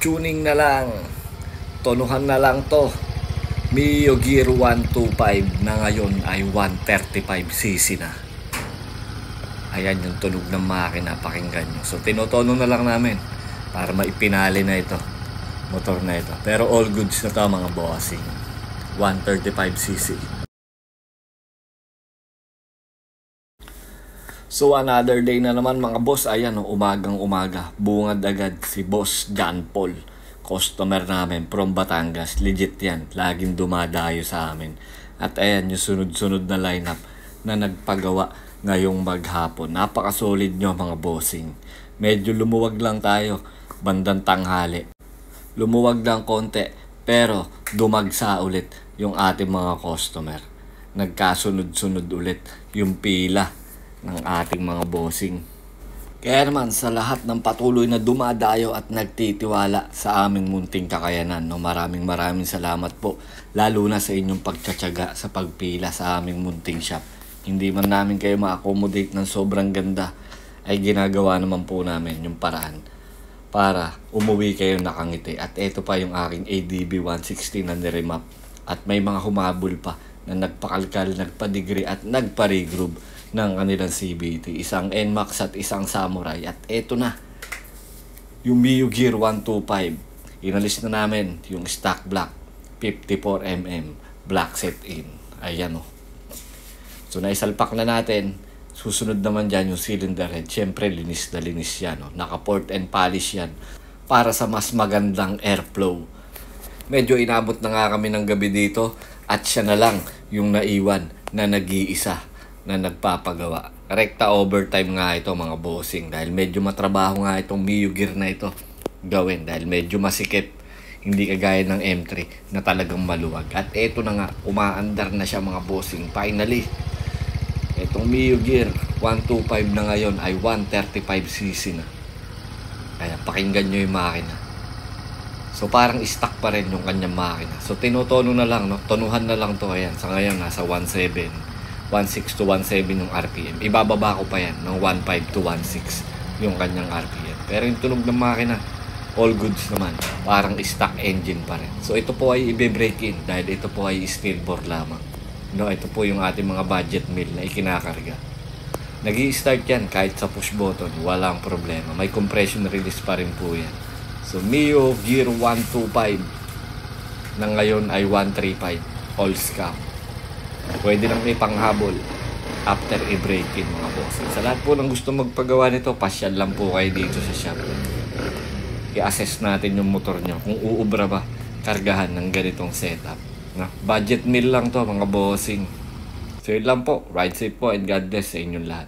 tuning na lang, tonuhan na lang to. Mio Gear 125 na ngayon ay 135cc na. Ayan yung tunog ng makina, pakinggan nyo. So tinotono na lang namin para maipinali na ito, motor na ito. Pero all goods na to mga bossing, 135cc. So another day na naman mga boss. Ayan umagang umaga, bungad agad si Boss John Paul, customer namin from Batangas. Legit yan, laging dumadayo sa amin. At ayan yung sunod-sunod na lineup na nagpagawa ngayong maghapon. Napaka-solid nyo mga bossing. Medyo lumuwag lang tayo bandang tanghali, lumuwag lang konti, pero dumagsa ulit yung ating mga customer. Nagkasunod-sunod ulit yung pila ng ating mga bossing. Kaya naman sa lahat ng patuloy na dumadayo at nagtitiwala sa aming munting kakayanan, maraming salamat po, lalo na sa inyong pagtsatsaga sa pagpila sa aming munting shop. Hindi man namin kayo ma-accommodate ng sobrang ganda, ay ginagawa naman po namin yung paraan para umuwi kayo nakangiti. At ito pa yung aking ADB 160 na niremap, at may mga humabol pa na nagpakalkal, nagpa-degree at nagpa-regroove ng kanilang CVT, isang NMAX at isang Samurai. At eto na yung Mio Gear 125. Inalis na namin yung stock black 54mm black set in. Ayan So naisalpak na natin. Susunod naman dyan yung cylinder head. Siyempre linis na linis yan Naka port and polish yan para sa mas magandang airflow. Medyo inabot na nga kami ng gabi dito, at siya na lang yung naiwan na nag-iisa na nagpapagawa. Rekta overtime nga ito mga bossing, dahil medyo matrabaho nga itong Mio Gear na ito gawin, dahil medyo masikip, hindi kagaya ng M3 na talagang maluwag. At eto na nga, umaandar na siya mga bossing. Finally, itong Mio Gear 125 na ngayon ay 135cc na. Kaya pakinggan nyo yung makina. So parang stock pa rin yung kanyang makina. So tinotono na lang, tonuhan na lang to. Ayan, sa ngayon nasa 16 to 17 yung RPM. Ibababa ko pa yan ng 15 to 16 yung kanyang RPM. Pero yung tunog ng makina, all goods naman. Parang stock engine pa rin. So ito po ay i-break in dahil ito po ay steel bore lamang. Ito po yung ating mga budget mill na ikinakarga. Nag-i-start yan kahit sa push button, walang problema. May compression release pa rin po yan. So Mio Gear 125 na ngayon ay 135 all scam. Pwede lang ipanghabol after i-break-in mga boss. Sa lahat po ng gusto magpagawa nito, pasyal lang po kayo dito sa shop. I-assess natin yung motor nyo kung uubra ba kargahan ng ganitong setup. Budget meal lang to mga bossing. So yun lang po. Ride safe po and God bless sa inyong lahat.